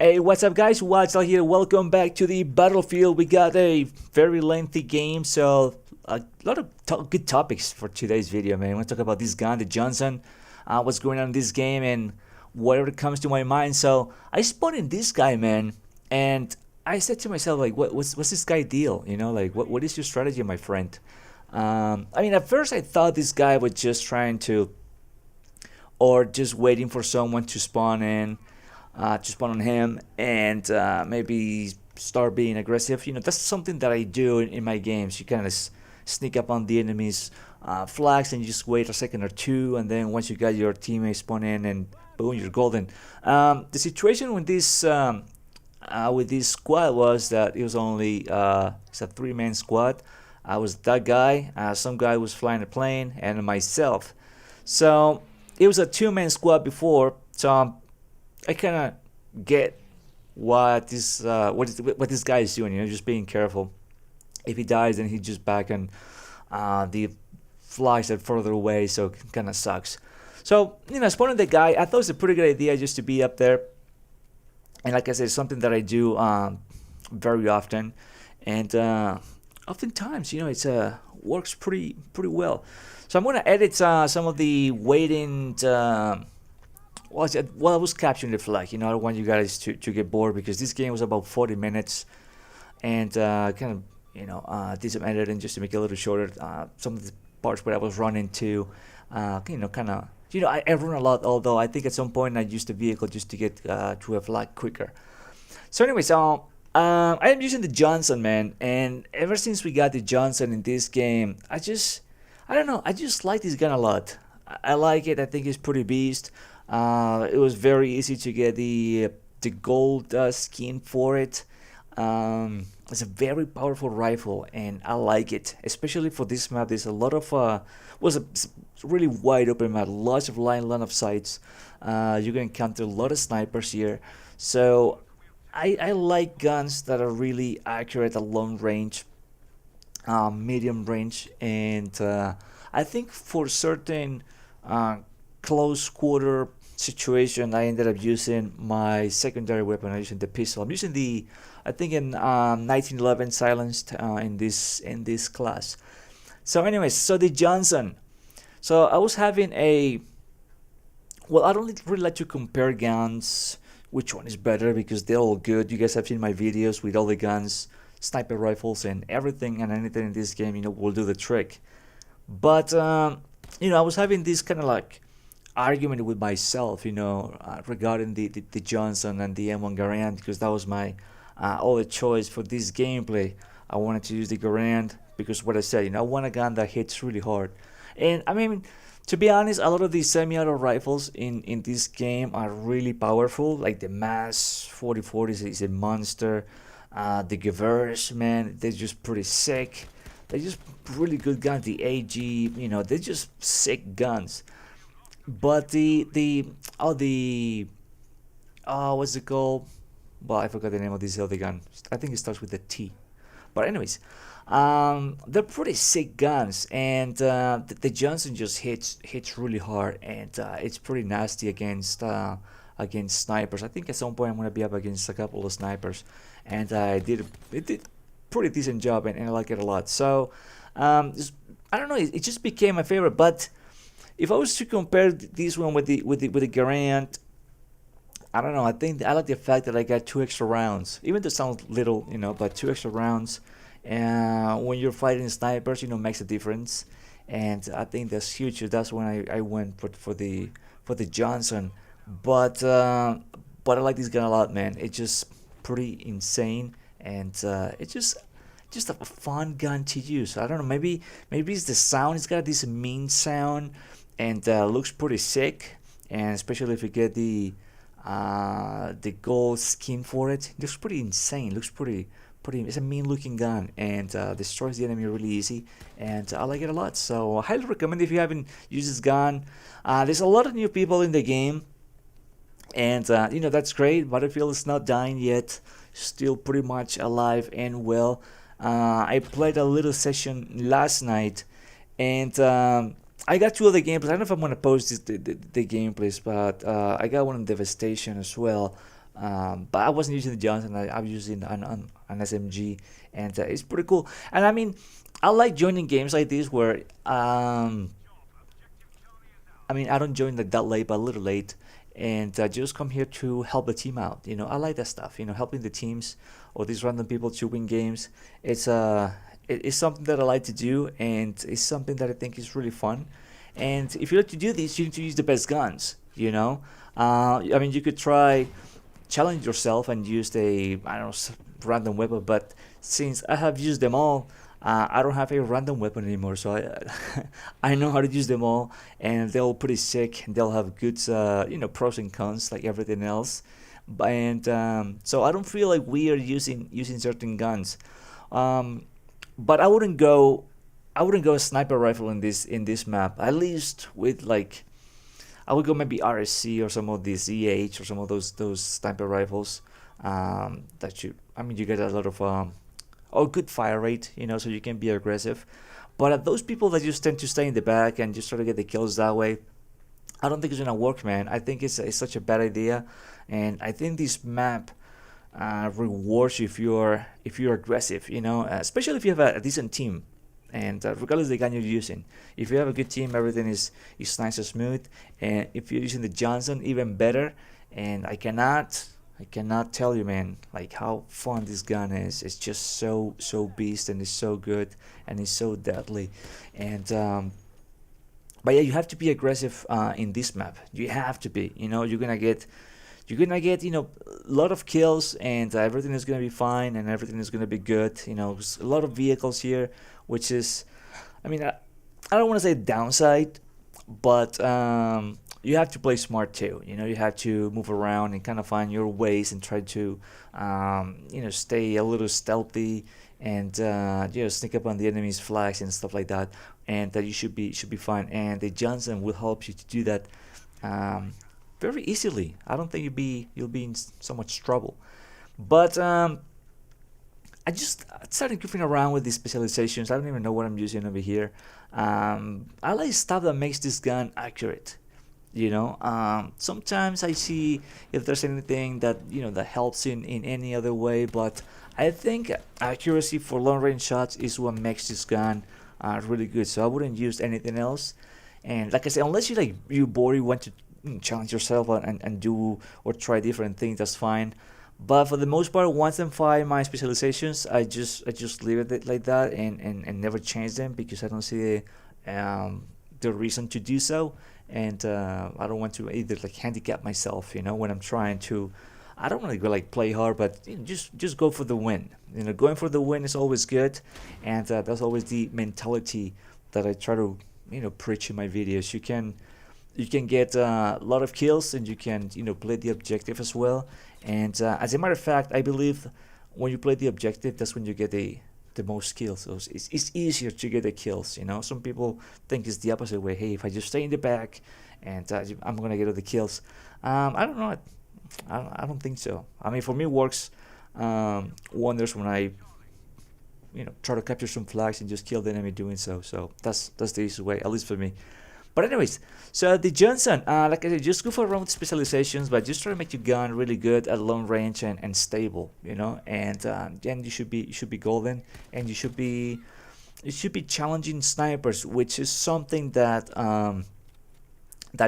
Hey, what's up, guys? What's up here? Welcome back to the battlefield. We got a very lengthy game, so a lot of good topics for today's video, man. I want to talk about this gun, the Johnson, what's going on in this game, and whatever comes to my mind. So I spotted in this guy, man, and I said to myself, like, what's this guy deal? You know, like, what is your strategy, my friend? I mean, at first I thought this guy was just trying to, or just waiting for someone to spawn in, to spawn on him, and maybe start being aggressive. You know, that's something that I do in my games. You kind of sneak up on the enemy's flags and you just wait a second or two, and then once you got your teammates spawn in, and boom, you're golden. The situation with this squad was that it was only it's a three-man squad. I was that guy, some guy was flying a plane, and myself. So it was a two-man squad before, so I kind of get what this guy is doing. You know, just being careful. If he dies, then he's just back on the flags that further away, so it kind of sucks. So, you know, spawning the guy, I thought it was a pretty good idea just to be up there. And like I said, it's something that I do very often, and oftentimes, you know, it's works pretty well. So I'm gonna edit some of the waiting. Well, I was capturing the flag. You know, I don't want you guys to get bored, because this game was about 40 minutes, and kind of, you know, did some editing just to make it a little shorter. Some of the parts where I was running to, you know, kind of, you know, I run a lot. Although I think at some point I used the vehicle just to get to a flag quicker. So anyway, so I am using the Johnson, man, and ever since we got the Johnson in this game, I don't know, I just like this gun a lot. I like it. I think it's pretty beast. It was very easy to get the gold skin for it. It's a very powerful rifle, and I like it, especially for this map. There's a lot of was a really wide open map, lots of line of sights. You're gonna encounter a lot of snipers here, so I like guns that are really accurate at long range, medium range, and I think for certain close quarter situation, I ended up using my secondary weapon. I'm using the pistol. I'm using the, I think, in 1911 silenced in this class. So anyways, so the Johnson. So I was having a, well, I don't really like to compare guns, which one is better, because they're all good. You guys have seen my videos with all the guns, sniper rifles, and everything and anything in this game, you know, will do the trick. But you know, I was having this kind of like argument with myself, you know, regarding the Johnson and the M1 Garand, because that was my only choice for this gameplay. I wanted to use the Garand because what I said, you know, I want a gun that hits really hard. And I mean, to be honest, a lot of these semi-auto rifles in this game are really powerful. Like the Mass 4040 is a monster. The Gevers, man, they're just pretty sick. They're just really good guns. The AG, you know, they're just sick guns. But what's it called? Well, I forgot the name of this other gun. I think it starts with a T. But anyways, they're pretty sick guns, and the Johnson just hits really hard, and it's pretty nasty against snipers. I think at some point I'm gonna be up against a couple of snipers, and it did pretty decent job, and I like it a lot. So I don't know, it just became my favorite. But if I was to compare this one with the Garand, I don't know. I think I like the fact that I got 2 extra rounds, even though it sounds little, you know, but 2 extra rounds. And when you're fighting snipers, you know, makes a difference. And I think that's huge. That's when I went for the Johnson. But I like this gun a lot, man. It's just pretty insane, and it's just a fun gun to use. I don't know. Maybe it's the sound. It's got this mean sound, and looks pretty sick. And especially if you get the gold skin for it, it looks pretty insane. Looks pretty. It's a mean looking gun, and destroys the enemy really easy, and I like it a lot. So I highly recommend if you haven't used this gun. There's a lot of new people in the game, and you know, that's great. Battlefield is not dying yet, still pretty much alive and well. I played a little session last night, and I got 2 other gameplays. I don't know if I'm gonna post the gameplays, but I got one on Devastation as well. But I wasn't using the Johnson. I was using an SMG, and it's pretty cool. And I mean, I like joining games like this where I mean, I don't join like that late, but a little late, and just come here to help the team out. I like that stuff. Helping the teams or these random people to win games. It's it's something that I like to do, and it's something that I think is really fun. And if you like to do this, you need to use the best guns. I mean, you could try challenge yourself and use a I don't know random weapon, but since I have used them all, I don't have a random weapon anymore, so I know how to use them all, and they're all pretty sick. And they'll have good pros and cons like everything else. And so I don't feel like we are using certain guns. Um, but I wouldn't go sniper rifle in this map. At least with like I would go maybe RSC or some of these EH or some of those sniper rifles. That I mean, you get a lot of good fire rate, so you can be aggressive. But those people that just tend to stay in the back and just try to get the kills that way, I don't think it's gonna work, man. I think it's such a bad idea, and I think this map rewards you if you're aggressive, especially if you have a decent team, and regardless of the gun you're using. If you have a good team, everything is nice and smooth, and if you're using the Johnson, even better. And I cannot tell you, man, like how fun this gun is. It's just so beast, and it's so good, and it's so deadly. And but yeah, you have to be aggressive in this map. You have to be. You're gonna get a lot of kills, and everything is gonna be fine, and everything is gonna be good. There's a lot of vehicles here, which is, I mean, I don't want to say downside, but you have to play smart too. You have to move around and kind of find your ways and try to, stay a little stealthy, and sneak up on the enemy's flags and stuff like that. And that you should be fine. And the Johnson will help you to do that um, very easily. I don't think you'll be in so much trouble. But I just started goofing around with these specializations. I don't even know what I'm using over here. I like stuff that makes this gun accurate. Sometimes I see if there's anything that helps in any other way, but I think accuracy for long range shots is what makes this gun really good. So I wouldn't use anything else. And like I said, unless you bored, you want to challenge yourself and do or try different things, that's fine. But for the most part, once I find my specializations, I just leave it like that, and never change them, because I don't see the reason to do so. And I don't want to either like handicap myself, when I'm trying to. I don't want to go like play hard, but just go for the win. Going for the win is always good, and that's always the mentality that I try to preach in my videos. You can get a lot of kills, and you can play the objective as well. And as a matter of fact, I believe when you play the objective, that's when you get the most kills. So it's easier to get the kills. Some people think it's the opposite way. Hey, if I just stay in the back, and I'm gonna get all the kills. I don't know. I don't think so. I mean, for me, it works wonders when I try to capture some flags and just kill the enemy doing so. So that's the easy way, at least for me. But anyways, so the Johnson, like I said, just go for around with specializations, but just try to make your gun really good at long range and stable, and then you should be golden, and you should be challenging snipers, which is something that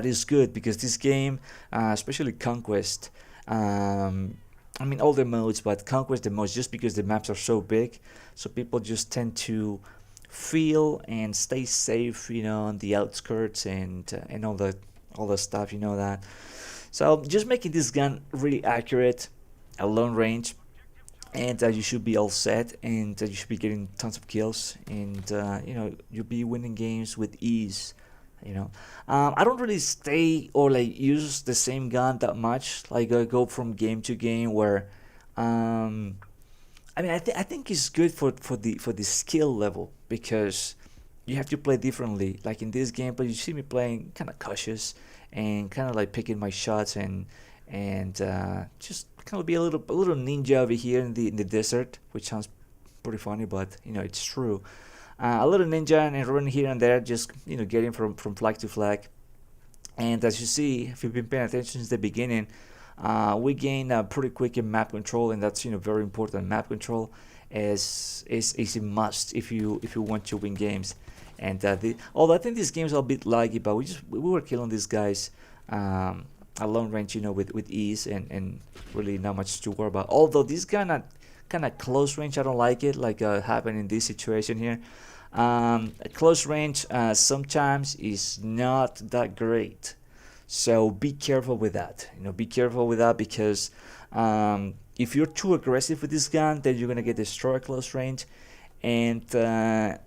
is good, because this game, especially Conquest, I mean all the modes, but Conquest the most, just because the maps are so big, so people just tend to feel and stay safe, on the outskirts, and all the stuff, that. So just making this gun really accurate at long range, and you should be all set, and you should be getting tons of kills, and you'll be winning games with ease. I don't really stay or like use the same gun that much. Like I go from game to game where, um, I mean, I think it's good for the skill level, because you have to play differently. Like in this gameplay, you see me playing kind of cautious, and kind of like picking my shots, and just kind of be a little ninja over here in the desert, which sounds pretty funny, but it's true. A little ninja, and running here and there, just getting from flag to flag. And as you see, if you've been paying attention since the beginning, We gain pretty quick in map control, and that's very important. Map control is a must if you want to win games. And although I think this game's a bit laggy, but we were killing these guys at long range, with ease, and really not much to worry about. Although this kind of close range, I don't like it, like happened in this situation here. Close range sometimes is not that great, so be careful with that. Be careful with that, because if you're too aggressive with this gun, then you're gonna get destroyed close range, and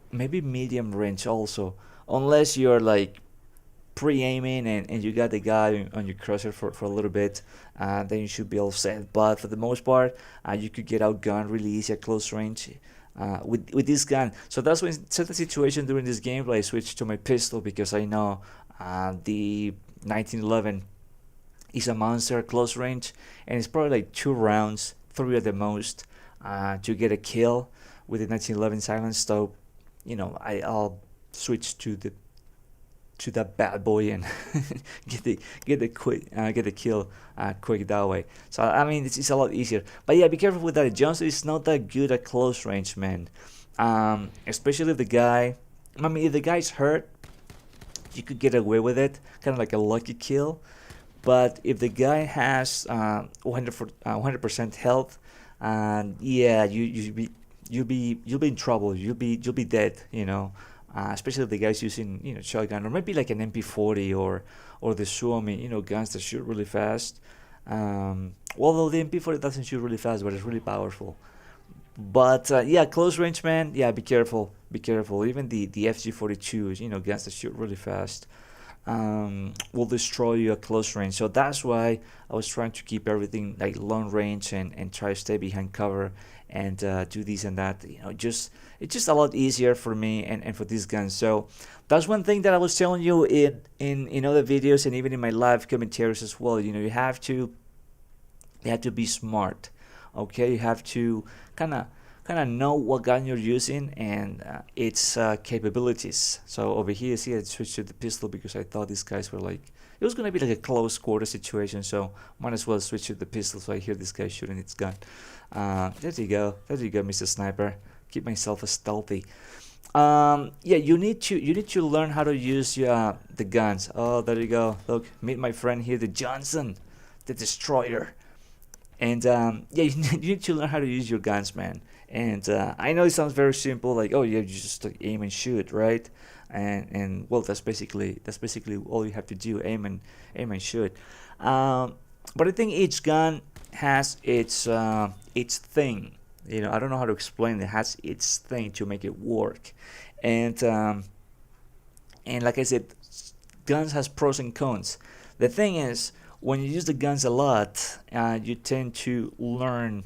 maybe medium range also, unless you're like pre-aiming and you got the guy on your crosshair for a little bit, then you should be all set. But for the most part, you could get outgunned really easy at close range with this gun. So that's when certain situation during this gameplay I switched to my pistol, because I know the 1911 is a monster at close range, and it's probably like 2 rounds, 3 at the most, to get a kill with the 1911 silence. So I'll switch to that bad boy and get the kill quick that way. So I mean, it's a lot easier. But yeah, be careful with that. Johnson is not that good at close range, man. Especially if the guy, I mean, if the guy's hurt, you could get away with it, kind of like a lucky kill. But if the guy has 100% health, yeah, you'll be in trouble. You'll be dead. Especially if the guy's using shotgun, or maybe like an MP40 or the Suomi, guns that shoot really fast. Although the MP40 doesn't shoot really fast, but it's really powerful. But yeah, close range, man. Yeah, be careful. Be careful. Even the FG42s, guns that shoot really fast, will destroy you at close range. So that's why I was trying to keep everything like long range, and try to stay behind cover, and do this and that. It's just a lot easier for me and for these guns. So that's one thing that I was telling you in other videos, and even in my live commentaries as well. You have to be smart. Okay, you have to kind of know what gun you're using and its capabilities. So over here, see, I switched to the pistol because I thought these guys were like, it was gonna be like a close quarter situation, so might as well switch to the pistol. So I hear this guy shooting its gun. There you go, Mr. Sniper. Keep myself as stealthy. Yeah, you need to learn how to use the guns. Oh, there you go. Look, meet my friend here, the Johnson, the Destroyer. And yeah, you need to learn how to use your guns, man. And I know it sounds very simple, like, oh yeah, you just like, aim and shoot, right? And well, that's basically all you have to do, aim and shoot. But I think each gun has its thing. I don't know how to explain it. It has its thing to make it work. And like I said, guns has pros and cons. The thing is, when you use the guns a lot, you tend to learn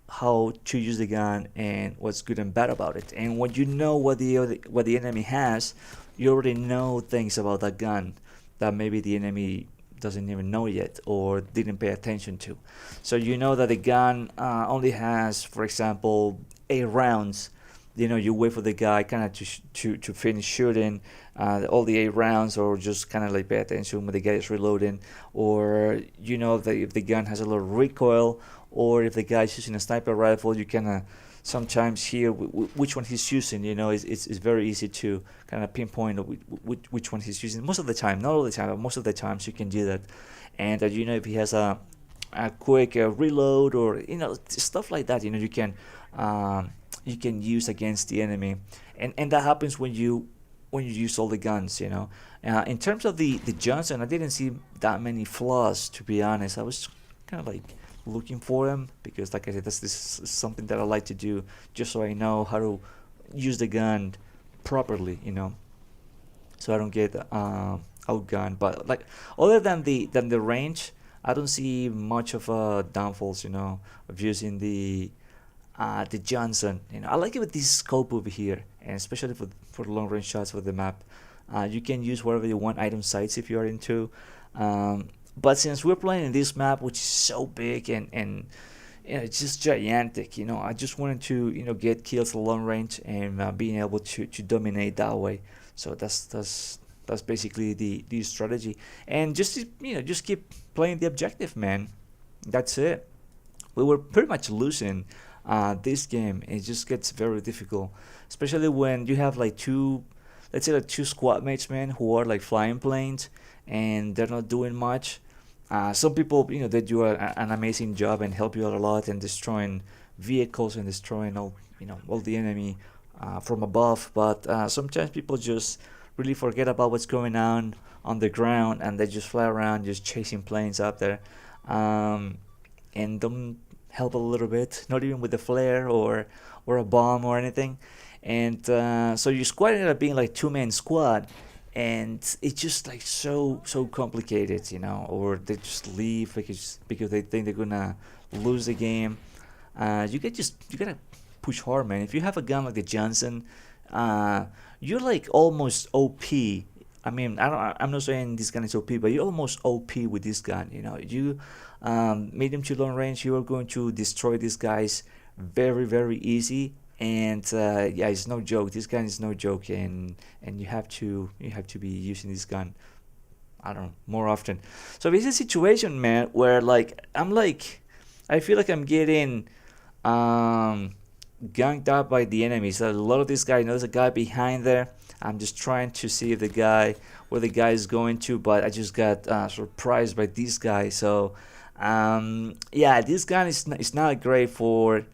how to use the gun and what's good and bad about it. And when you know what the enemy has, you already know things about that gun that maybe the enemy doesn't even know yet or didn't pay attention to. So you know that the gun only has, for example, 8 rounds. You wait for the guy kind of to finish shooting all the 8 rounds, or just kind of like pay attention when the guy is reloading, or that if the gun has a little recoil, or if the guy is using a sniper rifle, you kind of sometimes hear which one he's using. It's very easy to kind of pinpoint which one he's using. Most of the time, not all the time, but most of the times you can do that. And if he has a quick reload, or stuff like that, you can use against the enemy, and that happens when you use all the guns. In terms of the Johnson, I didn't see that many flaws, to be honest. I was kind of like looking for them, because like I said, this is something that I like to do, just so I know how to use the gun properly, so I don't get outgunned. But like, other than the range, I don't see much of downfalls, of using the Johnson. I like it with this scope over here, and especially for long range shots for the map. You can use whatever you want, item sights if you are into. But since we're playing in this map, which is so big and it's just gigantic, I just wanted to get kills at long range, and being able to dominate that way. So that's basically the strategy, and just keep playing the objective, man. That's it. We were pretty much losing this game. It just gets very difficult, especially when you have like two, let's say like two squad mates, man, who are like flying planes and they're not doing much. Some people, they do an amazing job and help you out a lot and destroying vehicles and destroying all the enemy from above. But sometimes people just really forget about what's going on the ground and they just fly around just chasing planes up there. Um, and don't help a little bit, not even with a flare or a bomb or anything. And so your squad ended up being like two-man squad, and it's just like so complicated, or they just leave because they think they're gonna lose the game. You gotta push hard, man. If you have a gun like the Johnson, uh, you're like almost OP. I mean, I'm not saying this gun is OP, but you're almost OP with this gun. You medium to long range, you are going to destroy these guys very easy. And yeah, it's no joke. This gun is no joke, and you have to be using this gun. I don't know, more often. So it's a situation, man, where I feel like I'm getting um, ganked up by the enemies. A lot of this guy knows a guy behind there. I'm just trying to see if where the guy is going to, but I just got surprised by this guy. So yeah, this gun is not great for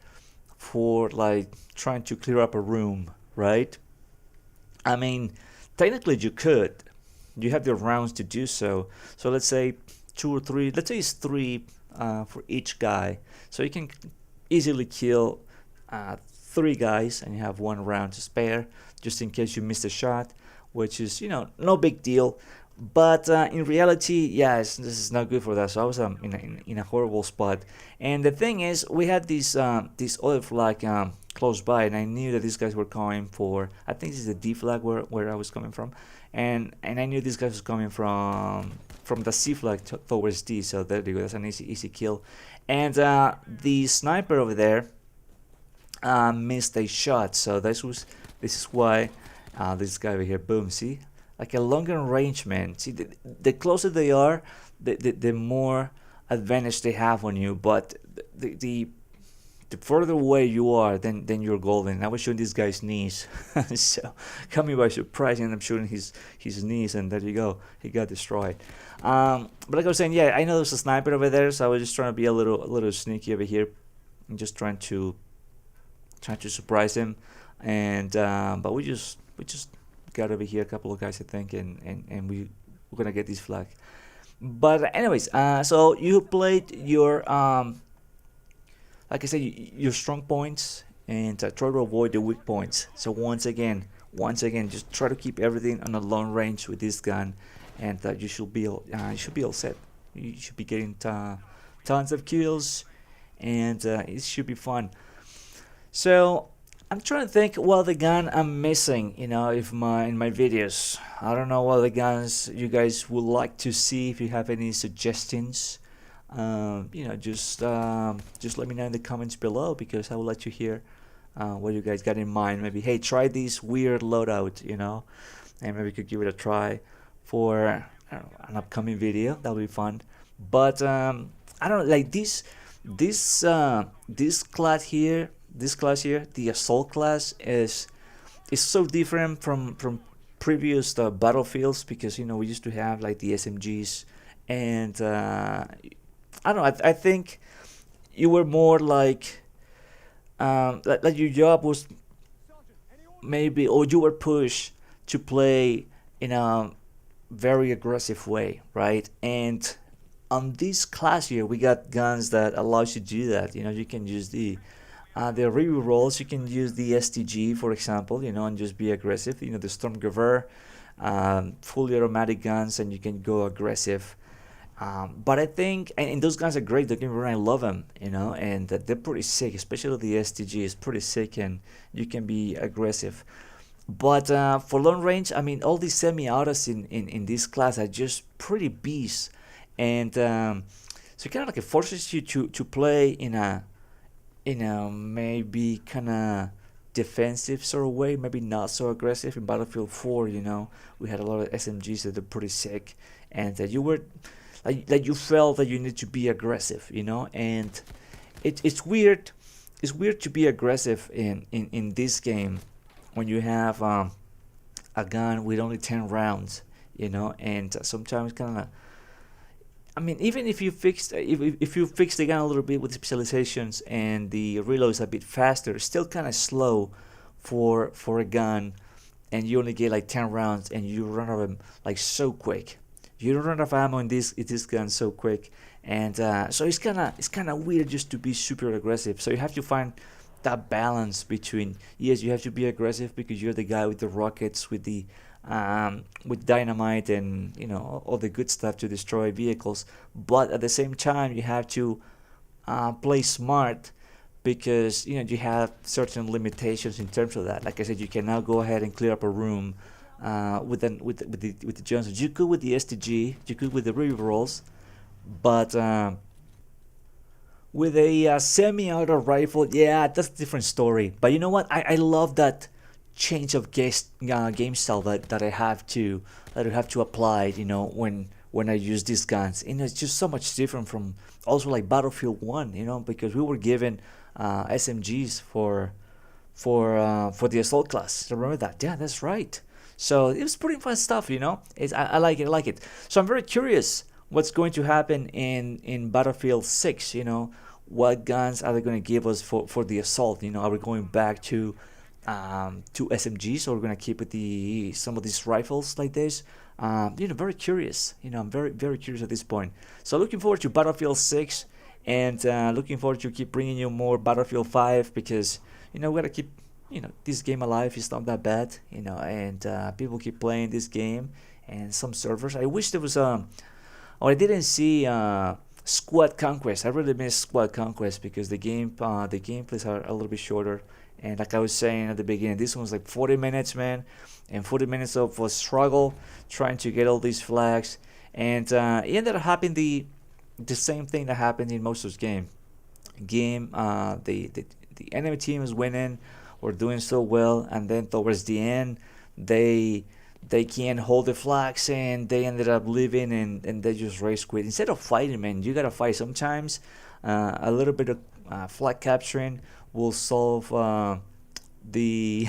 like trying to clear up a room, right? I mean, technically you could. You have the rounds to do so. So let's say two or three. Let's say it's three for each guy. So you can easily kill three guys, and you have one round to spare, just in case you missed a shot, which is no big deal. But in reality, yes, this is not good for that. So I was in a horrible spot. And the thing is, we had this other flag close by, and I knew that these guys were coming for. I think this is the D flag where I was coming from, and I knew these guys was coming from the C flag towards D. So there you go. That's an easy kill. And the sniper over there missed a shot. So this is why this guy over here, boom, see, like a longer range, man. See, the closer they are, the more advantage they have on you. But the further away you are, then you're golden. I was shooting this guy's knees, so caught me by surprise, and I'm shooting his knees, and there you go, he got destroyed. But like I was saying, yeah, I know there's a sniper over there, so I was just trying to be a little sneaky over here, and just trying to surprise him. And but we just got over here, a couple of guys, I think, and we're gonna get this flag. But anyways, so you played your like I said, your strong points, and try to avoid the weak points. So once again, just try to keep everything on a long range with this gun, and you should be all set. You should be getting tons of kills, and it should be fun. So I'm trying to think what the gun I'm missing, if in my videos. I don't know what the guns you guys would like to see. If you have any suggestions, just let me know in the comments below, because I would like to hear what you guys got in mind. Maybe, hey, try this weird loadout, and maybe we could give it a try for, I don't know, an upcoming video. That'll be fun. But I don't know, like this class here, the assault class is so different from previous battlefields, because we used to have like the SMGs, and I don't know. I think you were more like your job was maybe, or you were pushed to play in a very aggressive way, right? And on this class here, we got guns that allows you to do that. You can use the review rolls. You can use the STG, for example, and just be aggressive. The Stormgewehr, fully automatic guns, and you can go aggressive. But I think, and those guns are great. Don't get me wrong, I love them, and they're pretty sick. Especially the STG is pretty sick, and you can be aggressive. But for long range, I mean, all these semi-autos in this class are just pretty beasts, and so it kind of like it forces you to play in a maybe kind of defensive sort of way, maybe not so aggressive. In Battlefield 4, we had a lot of SMGs that are pretty sick, and you were like you felt that you need to be aggressive, and it's weird. It's weird to be aggressive in this game when you have a gun with only 10 rounds, and sometimes kind of, I mean, even if you if you fix the gun a little bit with specializations and the reload is a bit faster, it's still kind of slow for a gun, and you only get like 10 rounds and you run out of them like so quick. You don't run out of ammo in this gun so quick, and so it's kind of weird just to be super aggressive. So you have to find that balance between, yes, you have to be aggressive because you're the guy with the rockets, with dynamite and all the good stuff to destroy vehicles, but at the same time you have to play smart because you have certain limitations in terms of that. Like I said, you cannot go ahead and clear up a room with the Johnsons. You could with the STG, you could with the rerolls, but with a semi-auto rifle, yeah, that's a different story. But you know what? I love that change of game style that I have to apply. When I use these guns, it's just so much different from also like Battlefield 1. Because we were given SMGs for the assault class. Remember that? Yeah, that's right. So it was pretty fun stuff. I like it. I like it. So I'm very curious what's going to happen in Battlefield 6. What guns are they going to give us for the assault? Are we going back to SMGs, or we're going to keep with some of these rifles like this? Very curious. I'm very, very curious at this point. So looking forward to Battlefield 6, and looking forward to keep bringing you more Battlefield 5, because we gotta keep this game alive. It's not that bad, and people keep playing this game, and some servers. I wish there was I didn't see Squad Conquest. I really miss Squad Conquest because the gameplays are a little bit shorter. And like I was saying at the beginning, this one's like 40 minutes, man, and 40 minutes of a struggle trying to get all these flags, and it ended up happening the same thing that happened in most of the game. The enemy team is winning or doing so well, and then towards the end, they can't hold the flags, and they ended up leaving, and they just race quit instead of fighting. Man, you gotta fight sometimes. A little bit of flag capturing will solve the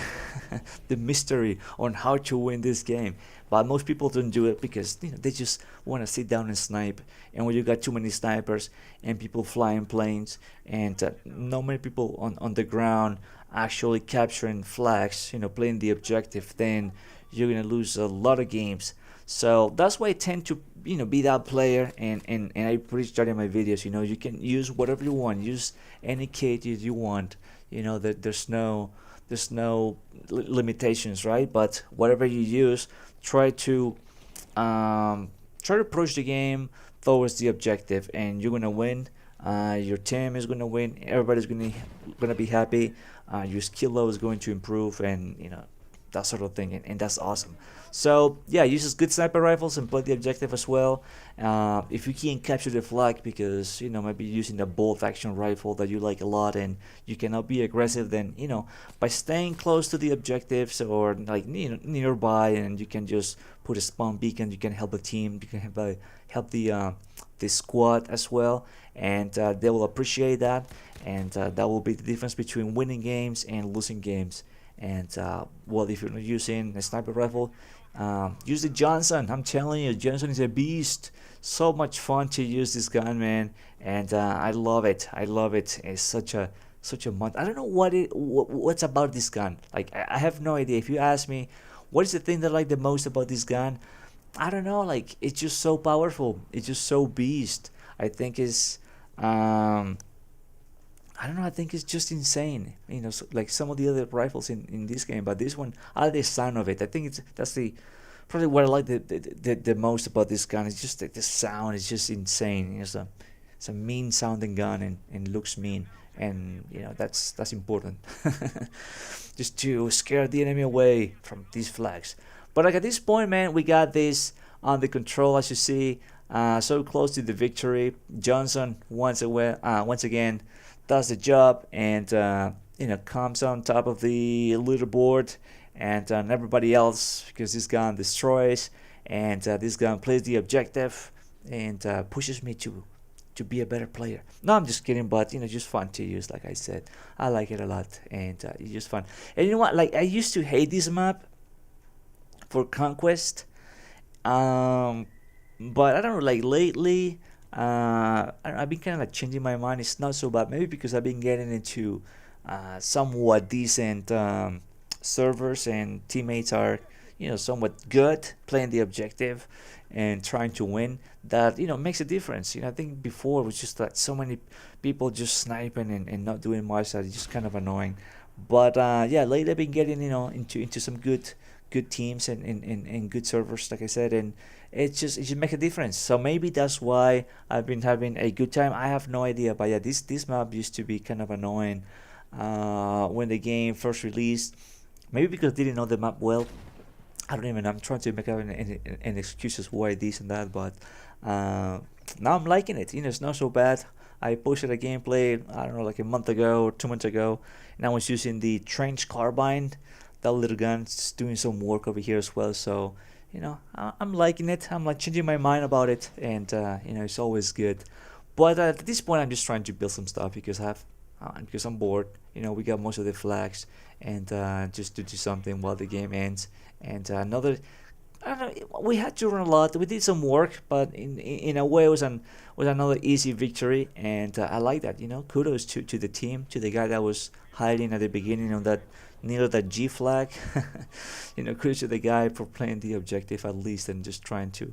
the mystery on how to win this game. But most people don't do it because they just want to sit down and snipe. And when you got too many snipers and people flying planes, and not many people on the ground actually capturing flags, playing the objective, then you're gonna lose a lot of games. So that's why I tend to be that player, and I preach that in my videos. You can use whatever you want, use any kit you want. There's no limitations, right? But whatever you use, try to approach the game towards the objective, and you're gonna win. Your team is gonna win. Everybody's gonna be happy. Your skill level is going to improve, and that sort of thing, and that's awesome. So yeah, use good sniper rifles and play the objective as well. If you can't capture the flag because maybe using a bolt action rifle that you like a lot, and you cannot be aggressive, then by staying close to the objectives, or like nearby, and you can just put a spawn beacon. You can help the team. You can help the squad as well, and they will appreciate that, and that will be the difference between winning games and losing games. And if you're not using a sniper rifle, use the Johnson. I'm telling you, Johnson is a beast. So much fun to use this gun, man, and I love it. I love it. It's such a month. I don't know what's about this gun. Like I have no idea. If you ask me, what is the thing that I like the most about this gun? I don't know. Like it's just so powerful. It's just so beast. I think it's I don't know. I think it's just insane. So, like some of the other rifles in this game, but this one, I like the sound of it. I think that's probably what I like the most about this gun. It's just the sound. It's just insane. It's a mean sounding gun, and looks mean, and that's important. Just to scare the enemy away from these flags. But like at this point, man, we got this under control, as you see. So close to the victory. Johnson once again does the job, and comes on top of the leaderboard, and everybody else, because this gun destroys, and this gun plays the objective, and pushes me to be a better player. No, I'm just kidding, but just fun to use. Like I said, I like it a lot, and it's just fun. And you know what? Like I used to hate this map for Conquest, um, but I don't know. Like lately, I've been kind of like changing my mind. It's not so bad. Maybe because I've been getting into somewhat decent servers, and teammates are somewhat good playing the objective and trying to win. That makes a difference. I think before it was just that so many people just sniping and not doing much. That it's just kind of annoying. But yeah, lately I've been getting into some good teams and good servers, like I said, and it just make a difference. So maybe that's why I've been having a good time. I have no idea, but yeah, this map used to be kind of annoying when the game first released. Maybe because I didn't know the map well. I don't even. I'm trying to make up an excuses why this and that, but uh, now I'm liking it. It's not so bad. I posted a gameplay, I don't know, like a month ago or 2 months ago, and I was using the trench carbine. That little gun. It's doing some work over here as well. So I'm liking it. I'm like changing my mind about it, and it's always good. But at this point, I'm just trying to build some stuff because I'm bored. We got most of the flags, and just to do something while the game ends. And another, I don't know. We had to run a lot. We did some work, but in a way, it was another easy victory, and I like that. Kudos to the team, to the guy that was hiding at the beginning of that near that G flag. Kudos to the guy for playing the objective at least and just trying to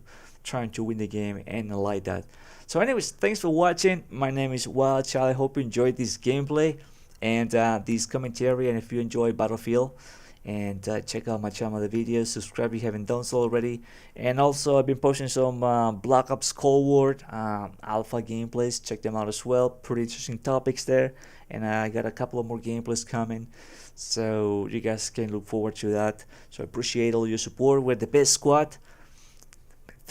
win the game, and I like that. So, anyways, thanks for watching. My name is Wild Child. I hope you enjoyed this gameplay and this commentary. And if you enjoy Battlefield, and check out my channel, the videos, subscribe if you haven't done so already. And also I've been posting some Black Ops Cold War alpha gameplays. Check them out as well. Pretty interesting topics there, and I got a couple of more gameplays coming, so you guys can look forward to that. So I appreciate all your support. We're the best squad,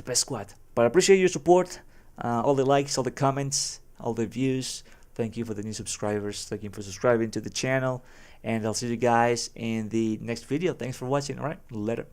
but I appreciate your support, all the likes, all the comments, all the views. Thank you for the new subscribers. Thank you for subscribing to the channel. And I'll see you guys in the next video. Thanks for watching. All right, later.